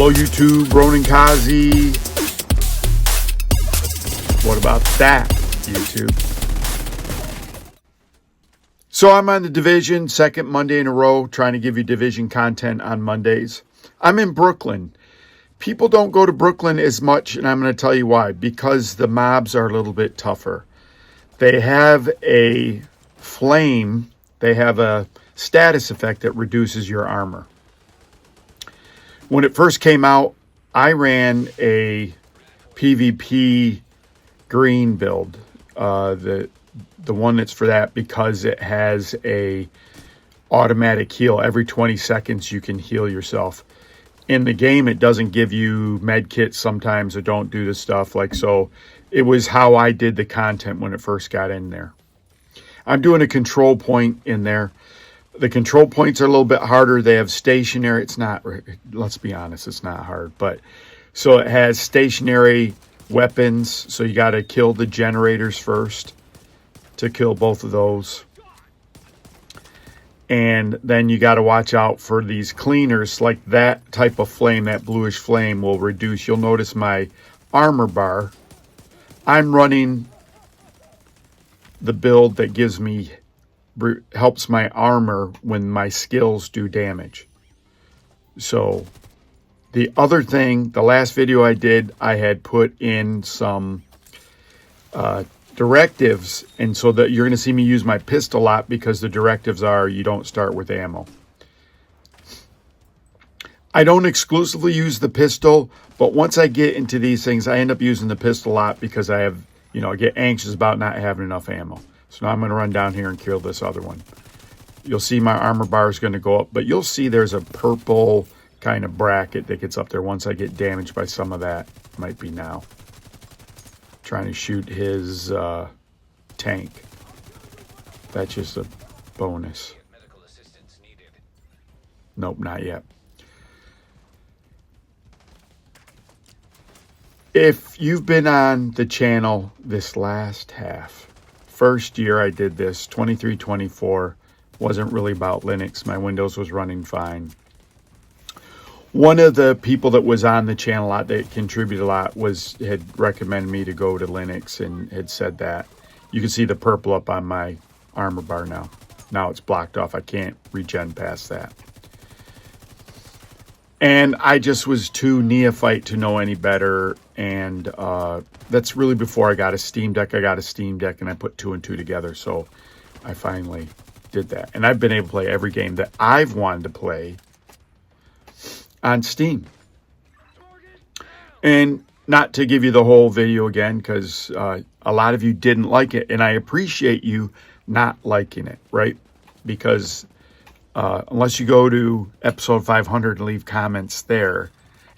Hello YouTube, Ronin Kaze. What about that, YouTube? So I'm on the Division, second Monday in a row, trying to give you Division content on Mondays. I'm in Brooklyn. People don't go to Brooklyn as much, and I'm going to tell you why. Because the mobs are a little bit tougher. They have a flame, they have a status effect that reduces your armor. When it first came out, I ran a PvP green build, the one that's for that, because it has a automatic heal. Every 20 seconds you can heal yourself. In the game, it doesn't give you medkits sometimes, or don't do the stuff like so. It was how I did the content when it first got in there. I'm doing a control point in there. The control points are a little bit harder. They have stationary. It's not, let's be honest, it's not hard. But so it has stationary weapons. So you got to kill the generators first to kill both of those. And then you got to watch out for these cleaners. Like that type of flame, that bluish flame will reduce. You'll notice my armor bar. I'm running the build that gives me, helps my armor when my skills do damage. So the other thing, the last video I did, I had put in some directives, and so that you're going to see me use my pistol a lot, because the directives are you don't start with ammo. I don't exclusively use the pistol, but once I get into these things, I end up using the pistol a lot because I have, I get anxious about not having enough ammo. So now I'm going to run down here and kill this other one. You'll see my armor bar is going to go up, but you'll see there's a purple kind of bracket that gets up there once I get damaged by some of that. Might be now. Trying to shoot his tank. That's just a bonus. Nope, not yet. If you've been on the channel this last half, first year I did this, 23-24, wasn't really about Linux. My Windows was running fine. One of the people that was on the channel a lot, that contributed a lot, had recommended me to go to Linux and had said that. You can see the purple up on my armor bar now. Now it's blocked off. I can't regen past that. And I just was too neophyte to know any better. And that's really before I got a Steam Deck. I got a Steam Deck and I put 2 and 2 together. So I finally did that. And I've been able to play every game that I've wanted to play on Steam. And not to give you the whole video again, because a lot of you didn't like it. And I appreciate you not liking it, right? Because unless you go to episode 500 and leave comments there,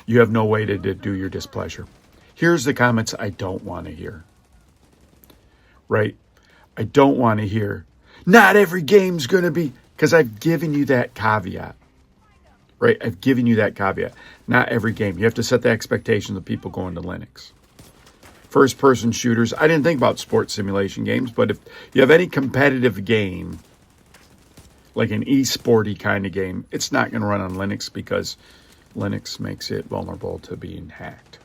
you have no way to do your displeasure. Here's the comments I don't want to hear. Right? I don't want to hear, not every game's going to be, because I've given you that caveat. Right? I've given you that caveat. Not every game. You have to set the expectations of people going to Linux. First-person shooters. I didn't think about sports simulation games, but if you have any competitive game, like an e-sporty kind of game, it's not going to run on Linux because Linux makes it vulnerable to being hacked.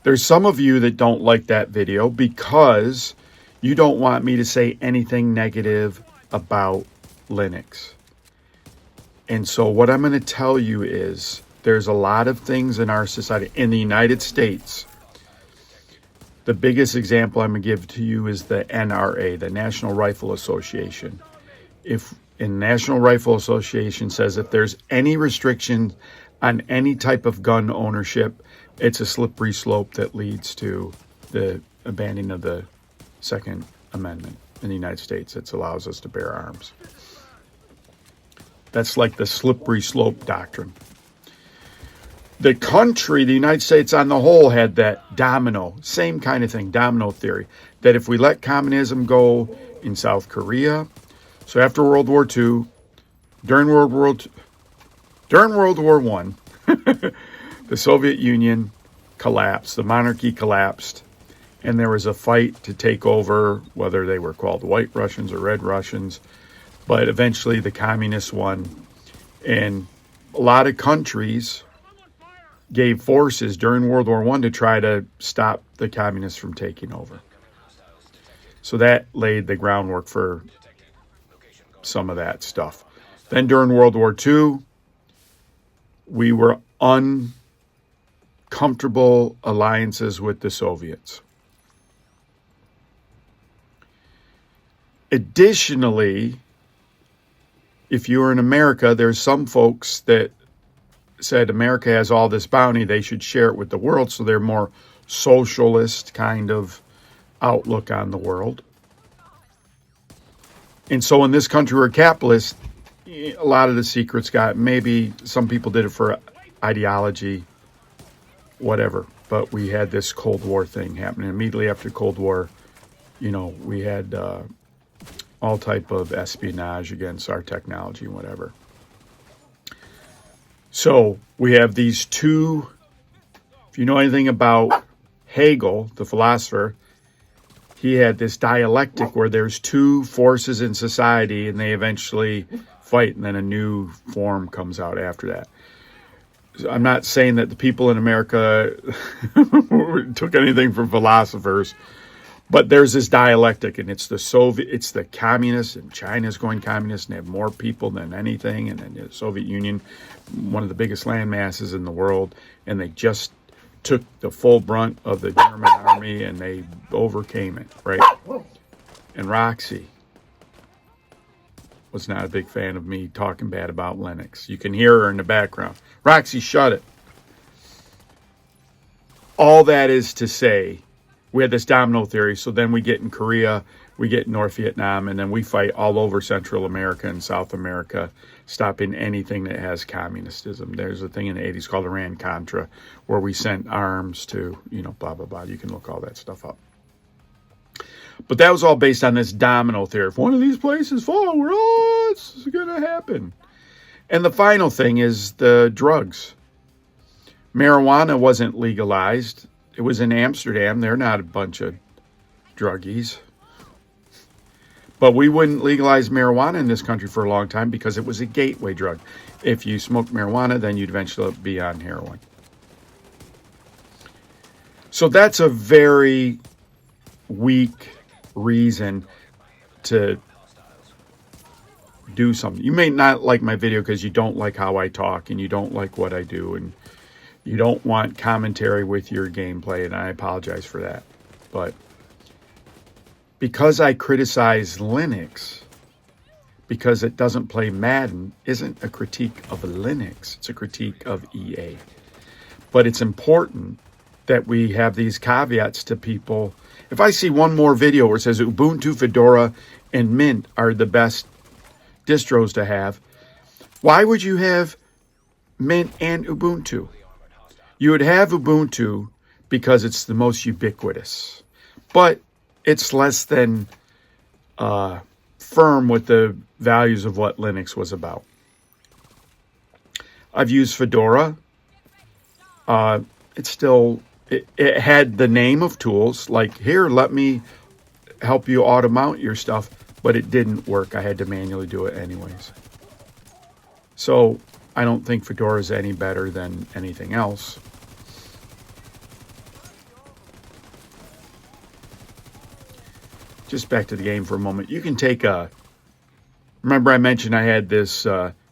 There's some of you that don't like that video because you don't want me to say anything negative about Linux. And so what I'm going to tell you is there's a lot of things in our society, in the United States. The biggest example I'm going to give to you is the NRA, the National Rifle Association. National Rifle Association says if there's any restriction on any type of gun ownership, it's a slippery slope that leads to the abandoning of the Second Amendment in the United States. It allows us to bear arms. That's like the slippery slope doctrine. The country, the United States on the whole, had that same kind of thing, domino theory, that if we let communism go in South Korea, so after World War II, during World War I, the Soviet Union collapsed, the monarchy collapsed, and there was a fight to take over, whether they were called White Russians or Red Russians, but eventually the communists won. And a lot of countries gave forces during World War I to try to stop the communists from taking over. So that laid the groundwork for some of that stuff. Then during World War II, we were uncomfortable alliances with the Soviets. Additionally, if you were in America, there's some folks that said America has all this bounty, they should share it with the world, so they're more socialist kind of outlook on the world. And so in this country we're capitalist, a lot of the secrets got, maybe some people did it for ideology, whatever, but we had this Cold War thing happening. Immediately after the Cold War, you know, we had all type of espionage against our technology and whatever. So we have these two, if you know anything about Hegel, the philosopher, he had this dialectic where there's two forces in society and they eventually fight, and then a new form comes out after that. So I'm not saying that the people in America took anything from philosophers, but there's this dialectic, and it's the communists, and China's going communist and they have more people than anything, and then the Soviet Union, one of the biggest land masses in the world, and they just took the full brunt of the German army and they overcame it, right? And Roxy was not a big fan of me talking bad about Linux. You can hear her in the background. Roxy, shut it. All that is to say, we had this domino theory, so then we get in Korea, we get in North Vietnam, and then we fight all over Central America and South America, stopping anything that has communistism. There's a thing in the 80s called Iran-Contra, where we sent arms to, you know, blah, blah, blah. You can look all that stuff up. But that was all based on this domino theory. If one of these places falls, it's going to happen. And the final thing is the drugs. Marijuana wasn't legalized. It was in Amsterdam. They're not a bunch of druggies. But we wouldn't legalize marijuana in this country for a long time because it was a gateway drug. If you smoked marijuana, then you'd eventually be on heroin. So that's a very weak reason to do something. You may not like my video because you don't like how I talk and you don't like what I do and you don't want commentary with your gameplay, and I apologize for that. But because I criticize Linux because it doesn't play Madden isn't a critique of Linux. It's a critique of EA. But it's important that we have these caveats to people. If I see one more video where it says Ubuntu, Fedora, and Mint are the best distros to have, why would you have Mint and Ubuntu? You would have Ubuntu because it's the most ubiquitous. But it's less than firm with the values of what Linux was about. I've used Fedora. It had the name of tools, like, here, let me help you auto-mount your stuff, but it didn't work. I had to manually do it anyways. So I don't think Fedora is any better than anything else. Just back to the game for a moment. You can take remember I mentioned I had this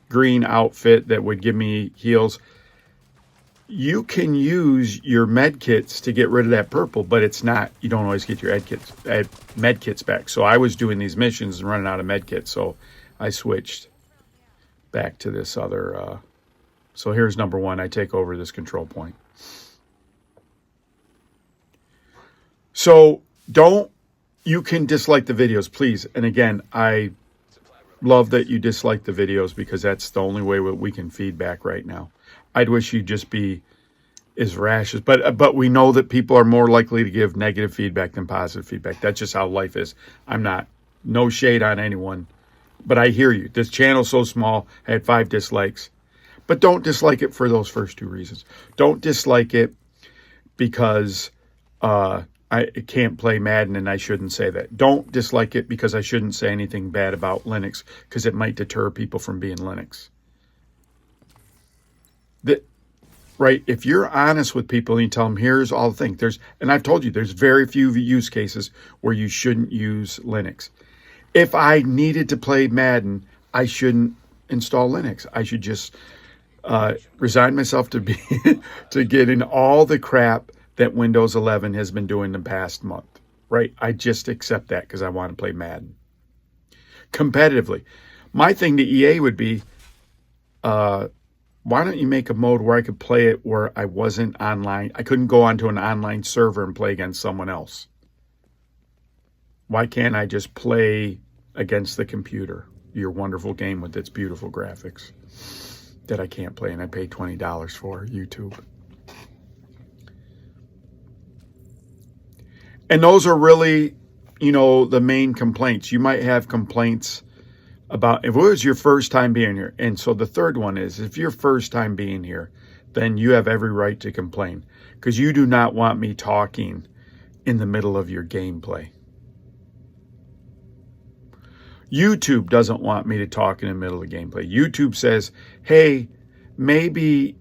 green outfit that would give me heals. You can use your medkits to get rid of that purple, but it's not, you don't always get your medkits back. So I was doing these missions and running out of medkits, so I switched back to this other. So here's number one. I take over this control point. So you can dislike the videos, please. And again, I love that you dislike the videos because that's the only way we can feedback right now. I'd wish you'd just be as rash as, but we know that people are more likely to give negative feedback than positive feedback. That's just how life is. No shade on anyone, but I hear you. This channel's so small, I had 5 dislikes. But don't dislike it for those first 2 reasons. Don't dislike it because I can't play Madden, and I shouldn't say that. Don't dislike it because I shouldn't say anything bad about Linux because it might deter people from being Linux. Right? If you're honest with people and you tell them, here's all the things, and I've told you, there's very few use cases where you shouldn't use Linux. If I needed to play Madden, I shouldn't install Linux. I should just resign myself to be to getting all the crap that Windows 11 has been doing the past month. Right? I just accept that because I want to play Madden competitively. My thing to EA would be, why don't you make a mode where I could play it where I wasn't online? I couldn't go onto an online server and play against someone else. Why can't I just play against the computer? Your wonderful game with its beautiful graphics that I can't play and I pay $20 for YouTube. And those are really, the main complaints. You might have complaints about if it was your first time being here. And so the third one is, if your first time being here, then you have every right to complain because you do not want me talking in the middle of your gameplay. YouTube doesn't want me to talk in the middle of gameplay. YouTube says, hey, maybe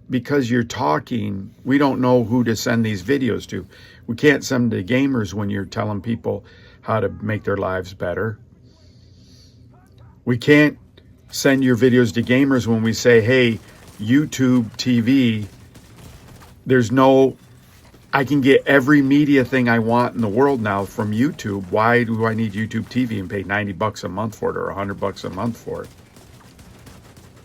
because you're talking, we don't know who to send these videos to. We can't send them to gamers when you're telling people how to make their lives better. We can't send your videos to gamers when we say, hey, YouTube TV, I can get every media thing I want in the world now from YouTube. Why do I need YouTube TV and pay $90 a month for it or $100 a month for it?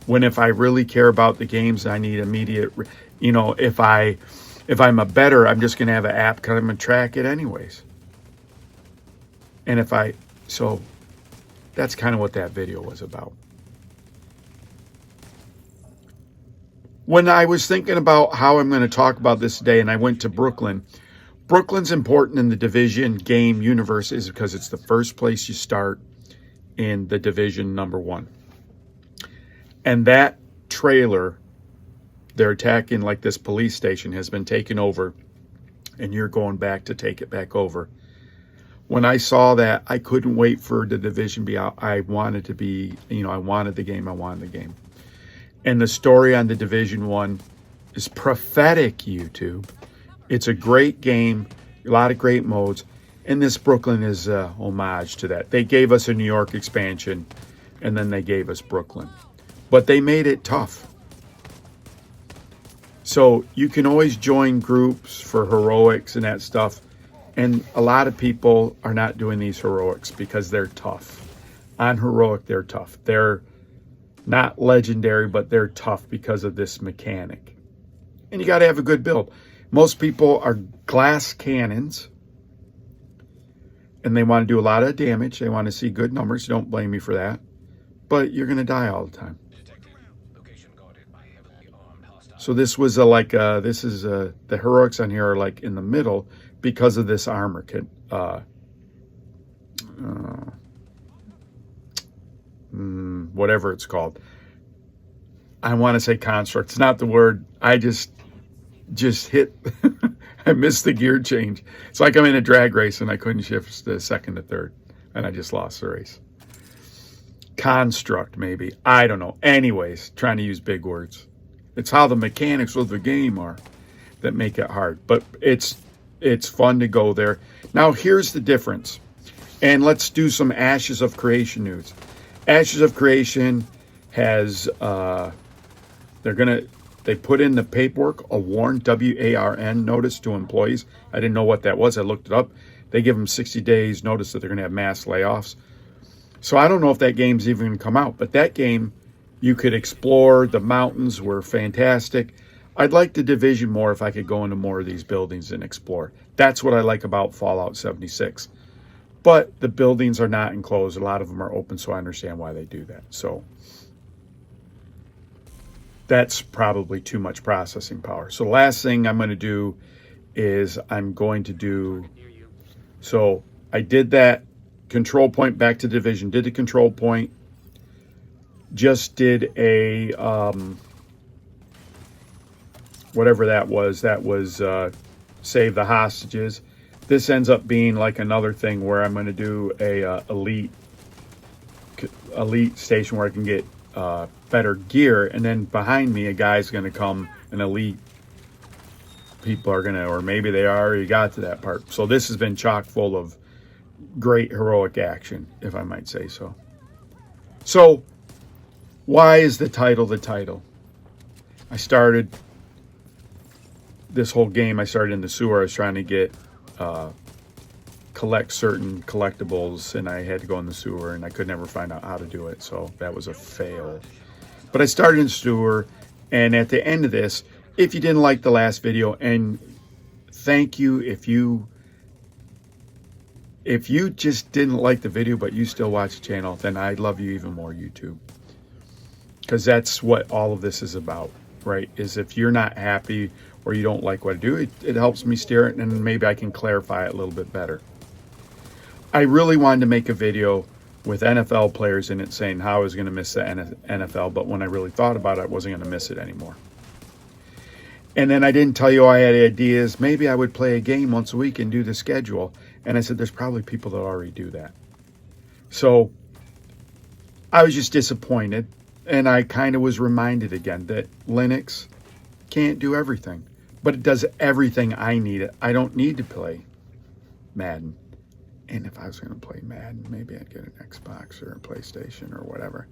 When if I really care about the games, I need immediate, if I'm a bettor, I'm just going to have an app because I'm going to track it anyways. And so that's kind of what that video was about. When I was thinking about how I'm going to talk about this today, and I went to Brooklyn. Brooklyn's important in the Division game universe is because it's the first place you start in the Division #1. And that trailer, they're attacking like this police station, has been taken over, and you're going back to take it back over. When I saw that, I couldn't wait for the Division to be out. I wanted to be, I wanted the game. And the story on the Division 1 is prophetic, YouTube. It's a great game, a lot of great modes, and this Brooklyn is a homage to that. They gave us a New York expansion, and then they gave us Brooklyn. But they made it tough. So you can always join groups for heroics and that stuff. And a lot of people are not doing these heroics because they're tough. On heroic, they're tough. They're not legendary, but they're tough because of this mechanic. And you got to have a good build. Most people are glass cannons. And they want to do a lot of damage. They want to see good numbers. Don't blame me for that. But you're going to die all the time. So this was the heroics on here are like in the middle because of this armor kit. Whatever it's called. I want to say construct. It's not the word. I just hit. I missed the gear change. It's like I'm in a drag race and I couldn't shift the second to third. And I just lost the race. Construct, maybe. I don't know. Anyways, trying to use big words. It's how the mechanics of the game are that make it hard. But it's fun to go there. Now, here's the difference. And let's do some Ashes of Creation news. Ashes of Creation has, they put in the paperwork, a warn, WARN notice to employees. I didn't know what that was. I looked it up. They give them 60 days notice that they're going to have mass layoffs. So I don't know if that game's even going to come out. But that game, you could explore. The mountains were fantastic. I'd like the Division more if I could go into more of these buildings and explore. That's what I like about Fallout 76. But the buildings are not enclosed. A lot of them are open, so I understand why they do that. So that's probably too much processing power. So the last thing I'm going to do is so I did that control point back to Division, did the control point, just did a, whatever that was save the hostages. this ends up being like another thing where I'm going to do a elite station where I can get better gear, and then behind me a guy's going to come, an elite. People are going to, or maybe they already got to that part. So this has been chock full of great heroic action, if I might say so. So why is the title the title? I started this whole game, I started in the sewer. I was trying to get collect certain collectibles, and I had to go in the sewer, and I could never find out how to do it, so that was a fail. But I started in the sewer, and at the end of this, if you didn't like the last video, and thank you if you just didn't like the video but you still watch the channel, then I love you even more, YouTube, because that's what all of this is about, right? Is if you're not happy or you don't like what I do, it helps me steer it, and maybe I can clarify it a little bit better. I really wanted to make a video with NFL players in it saying how I was going to miss the NFL, but when I really thought about it, I wasn't going to miss it anymore. And then I didn't tell you I had ideas. Maybe I would play a game once a week and do the schedule. And I said, there's probably people that already do that. So I was just disappointed. And I kind of was reminded again that Linux can't do everything, but it does everything I need. I don't need to play Madden. And if I was going to play Madden, maybe I'd get an Xbox or a PlayStation or whatever.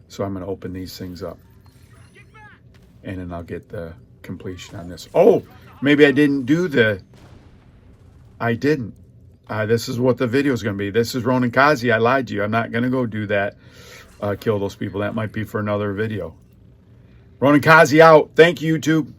So I'm going to open these things up, and then I'll get the completion on this. Oh, maybe I didn't do I didn't. This is what the video is going to be. This is Ronin Kaze. I lied to you. I'm not going to go do that. Kill those people. That might be for another video. Ronin Kaze out. Thank you, YouTube.